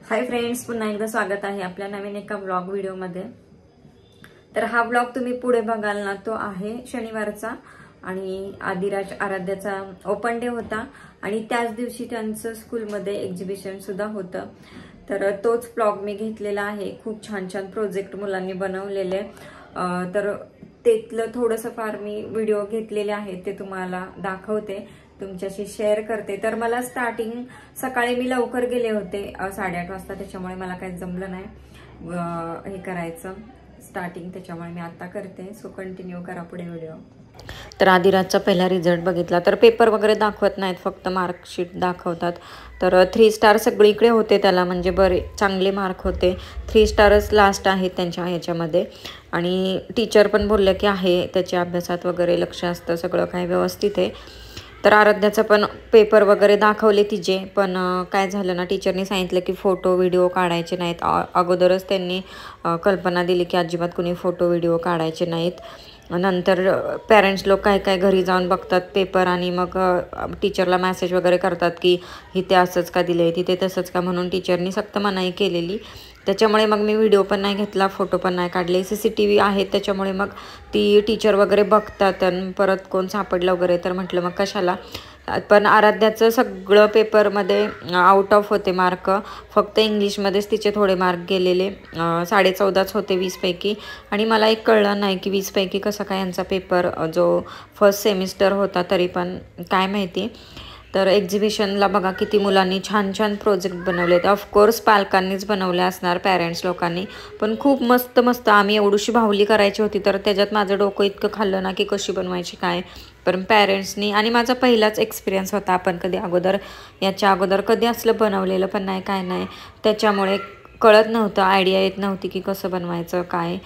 Hi friends, पुन्हा एकदा स्वागत आहे आपल्या नवीन एका व्लॉग व्हिडिओमध्ये। तर हा व्लॉग तुम्ही पुढे बघाल ना, तो आहे शनिवारचा आणि आदिराज आराध्याचा ओपन डे होता आणि त्याच दिवशी त्यांचं स्कूलमध्ये एक्झिबिशन सुद्धा होतं। तर तोच व्लॉग मी घेतलेला आहे। खूप छान छान प्रोजेक्ट मुलांनी बनवलेले, तर त्यातलं थोडंसं फार मी व्हिडिओ घेतलेले आहेत ते तुम्हाला दाखवते, तुमच्याशी शेअर करते। तर मला स्टार्टिंग सकाळी मी लवकर गेले होते 8:30 वाजता, त्याच्यामुळे मला काही जमलं नाही हे करायचं स्टार्टिंग, त्याच्यामुळे मी आता करते। सो कंटिन्यू करा पुढे व्हिडिओ। तर आदिराजचा पहिला रिझल्ट बघितला तर पेपर वगैरे दाखवत नाहीत, फक्त मार्कशीट दाखवतात। तर 3 स्टार सगळीकडे होते त्याला, म्हणजे बरे चांगले मार्क होते। 3 स्टारच लास्ट आहेत त्यांच्या ह्याच्यामध्ये आणि टीचर पण बोलले की आहे त्याच्या अभ्यासात वगैरे लक्ष असतं, सगळं काही व्यवस्थित आहे। तर आराध्याचा पण पेपर वगैरे दाखवले तिचे, पण काय झालं ना, टीचरनी सांगितलं की फोटो व्हिडिओ काढायचे नाहीत। अगोदरच त्यांनी कल्पना दिली की अजिबात कुणी फोटो व्हिडिओ काढायचे नाहीत। नंतर पेरेंट्स लोक काय घरी जाऊन बघतात पेपर आणि मग टीचरला मेसेज वगैरे करतात की इथे असंच का दिले, तिथे तसंच का, म्हणून टीचरनी सक्त मनाई केलेली। त्याच्यामुळे मग मी व्हिडिओ पण नाही घेतला, फोटो पण नाही काढले। CCTV आहेत त्याच्यामुळे मग ती टीचर वगैरे बघतात आणि परत कोण सापडलं वगैरे तर म्हटलं मग कशाला। पण आराध्याचं सगळं पेपरमध्ये आउट ऑफ होते मार्क, फक्त इंग्लिशमध्येच तिचे थोडे मार्क गेलेले, 14.5 होते 20 पैकी। आणि मला एक कळलं नाही की 20 पैकी कसं काय यांचा पेपर, जो फर्स्ट सेमिस्टर होता तरी पण काय माहिती। तर एक्झिबिशनला बघा किती मुलांनी छान छान प्रोजेक्ट बनवलेत। ऑफकोर्स पालकांनीच बनवले असणार, पॅरेंट्स लोकांनी, पण खूप मस्त मस्त। आम्ही एवढीशी बाहुली करायची होती तर त्याच्यात माझं डोकं इतकं खाल्लं ना की कशी बनवायची काय, पण पॅरेंट्सनी, आणि माझा पहिलाच एक्सपिरियन्स होता। आपण कधी याच्या अगोदर कधी असलं बनवलेलं पण नाही, काय नाही, त्याच्यामुळे कळत नव्हतं, आयडिया येत नव्हती की कसं बनवायचं काय।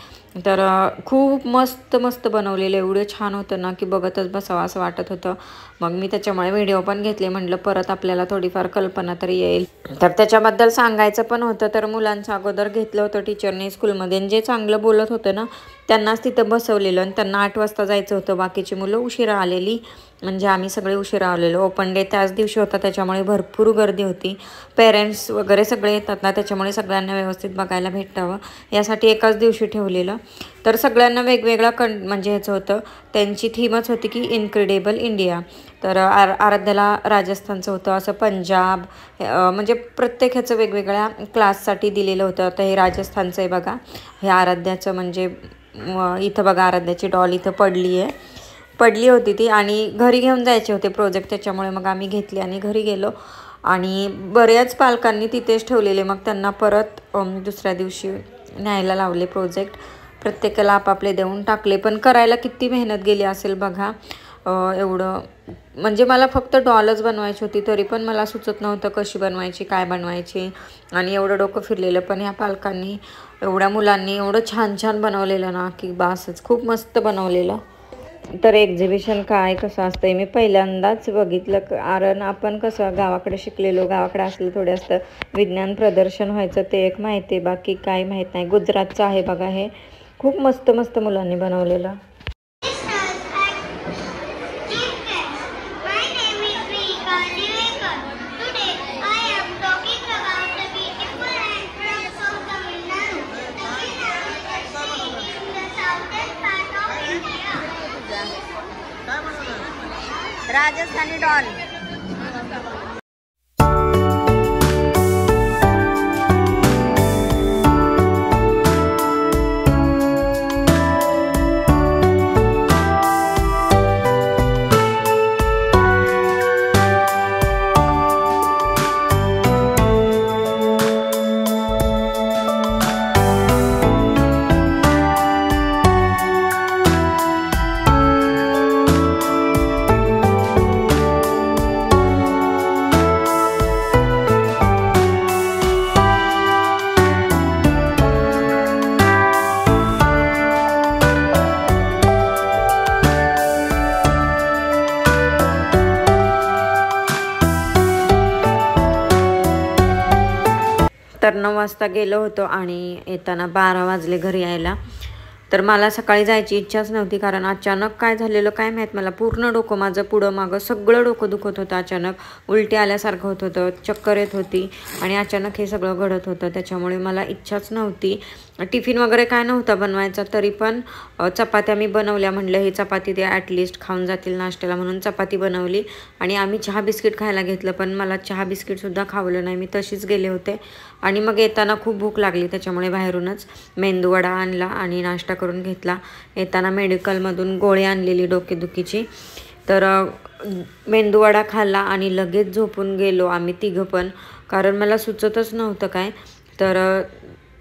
तर खूप मस्त मस्त बनवलेलं, एवढं छान होतं ना की बघतच बसावं असं वाटत होतं। मग मी त्याच्यामुळे व्हिडिओ पण घेतले, म्हटलं परत आपल्याला थोडीफार कल्पना तरी येईल। तर त्याच्याबद्दल सांगायचं पण होतं, तर मुलांचं अगोदर घेतलं होतं टीचरने स्कूलमध्ये, जे चांगलं बोलत होतं ना त्यांनाच तिथं बसवलेलं आणि त्यांना 8 वाजता जायचं होतं। बाकीची मुलं उशिरा आलेली, म्हणजे आम्ही सगळे उशिरा आलेलो। ओपन डे त्याच दिवशी होता त्याच्यामुळे भरपूर गर्दी होती, पेरेंट्स वगैरे सगळे येतात ना, त्याच्यामुळे सगळ्यांना व्यवस्थित बघायला भेटावं यासाठी एकाच दिवशी ठेवलेलं। तर सगळ्यांना वेगवेगळा म्हणजे ह्याचं होतं, त्यांची थीमच होती की इनक्रेडिबल इंडिया। तर आराध्याला राजस्थानचं होतं, असं पंजाब, म्हणजे प्रत्येक ह्याचं वेगवेगळ्या क्लाससाठी दिलेलं होतं। आता हे राजस्थानचं आहे बघा, हे आराध्याचं, म्हणजे इथं बघा आराध्याची डॉल इथं पडली होती ती, आणि घरी घेऊन जायचे होते प्रोजेक्ट, त्याच्यामुळे मग आम्ही घेतले आणि घरी गेलो। आणि बऱ्याच पालकांनी तिथेच ठेवलेले, मग त्यांना परत दुसऱ्या दिवशी न्यायला लावले प्रोजेक्ट, प्रत्येकाला आपापले देऊन टाकले। पण करायला किती मेहनत गेली असेल बघा, एवढं, म्हणजे मला फक्त डॉलच बनवायची होती तरी पण मला सुचत नव्हतं कशी बनवायची, काय बनवायची, आणि एवढं डोकं फिरलेलं। पण ह्या पालकांनी, एवढ्या मुलांनी एवढं छान छान बनवलेलं ना की बासच, खूप मस्त बनवलेलं। तर एक्झिबिशन काय कसं असतंय मी पहिल्यांदाच बघितलं, कारण आपण कसं गावाकडे शिकलेलो, गावाकडे असलं थोडं असतं विज्ञान प्रदर्शन व्हायचं ते एक माहिती आहे, बाकी काय माहीत नाही। गुजरातचं आहे बघा हे, खूप मस्त मस्त मुलांनी बनवलेलं। राजस्थानी डॉल। तर 9 वाजता गेलो होतो आणि येताना 12 वाजले घरी यायला। तर मला सकाळी जायची इच्छाच नव्हती, कारण अचानक काय झालेलं काय माहीत मला, पूर्ण डोकं माझं पुढं मागं सगळं डोकं दुखत होतं, अचानक उलटी आल्यासारखं होत होतं, चक्कर येत होती आणि अचानक हे सगळं घडत होतं. त्याच्यामुळे मला इच्छाच नव्हती. टिफिन वगैरे काय नव्हता बनवायचा, तरी पण चपात्या मी बनवल्या. म्हटलं हे चपाती ते ॲटलिस्ट खाऊन जातील नाश्त्याला, म्हणून चपाती बनवली आणि आम्ही चहा बिस्किट खायला घेतलं, पण मला चहा बिस्किटसुद्धा खावलं नाही, मी तशीच गेले होते. आणि मग येताना खूप भूक लागली, त्याच्यामुळे बाहेरूनच मेंदूवडा आणला आणि नाश्ता करून घेतला. येताना मेडिकलमधून गोळी आणलेली डोकेदुखीची, तर मेंदूवडा खाल्ला आणि लगेच झोपून गेलो आम्ही तिघं पण, कारण मला सुचतच नव्हतं काय. तर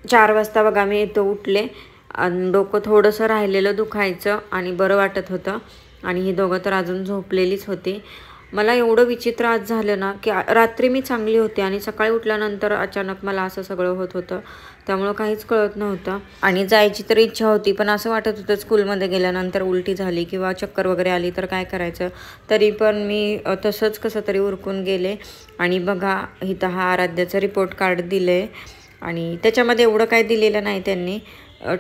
4 वाजता बघा मी इथं उठले आणि डोकं थोडंसं राहिलेलं दुखायचं आणि बरं वाटत होतं आणि ही दोघं तर अजून झोपलेलीच होती. मला एवढं विचित्र आज झालं ना की रात्री मी चांगली होते आणि सकाळी उठल्यानंतर अचानक मला असं सगळं होत होतं, त्यामुळं काहीच कळत नव्हतं. आणि जायची तर इच्छा होती, पण असं वाटत होतं स्कूलमध्ये गेल्यानंतर उलटी झाली किंवा चक्कर वगैरे आली तर काय करायचं. तरी पण मी तसंच कसं तरी उरकून गेले. आणि बघा इथं हा आराध्याचं रिपोर्ट कार्ड दिलं आहे आणि त्याच्यामध्ये एवढं काय दिलेलं नाही त्यांनी,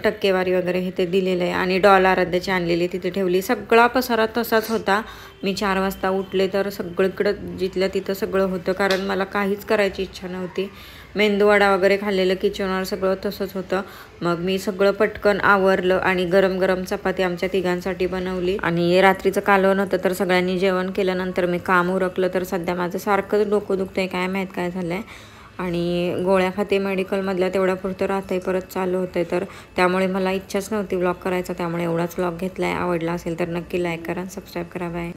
टक्केवारी वगैरे हे ते दिलेलं आहे. आणि डॉल आराध्याची आणलेली तिथे ठेवली. सगळा पसारा तसाच होता. मी 4 वाजता उठले तर सगळीकडं जिथल्या तिथं सगळं होतं, कारण मला काहीच करायची इच्छा नव्हती. मेंदूवडा वगैरे खाल्लेलं किचनवर सगळं तसंच होतं. मग मी सगळं पटकन आवरलं आणि गरम गरम चपाती आमच्या तिघांसाठी बनवली. आणि रात्रीचं कालवण होतं, तर सगळ्यांनी जेवण केल्यानंतर मी काम उरकलं. तर सध्या माझं सारखंच डोकं दुखतंय, काय माहीत काय झालं आहे. आणि गोळ्या खाते मेडिकलमधल्या तेवढ्या पुरतं राहतंय, परत चालू होतंय. तर त्यामुळे मला इच्छाच नव्हती व्लॉग करायचा, त्यामुळे एवढाच व्लॉग घेतला आहे. आवडला असेल तर नक्की लाईक करा, सबस्क्राईब करा. बाय.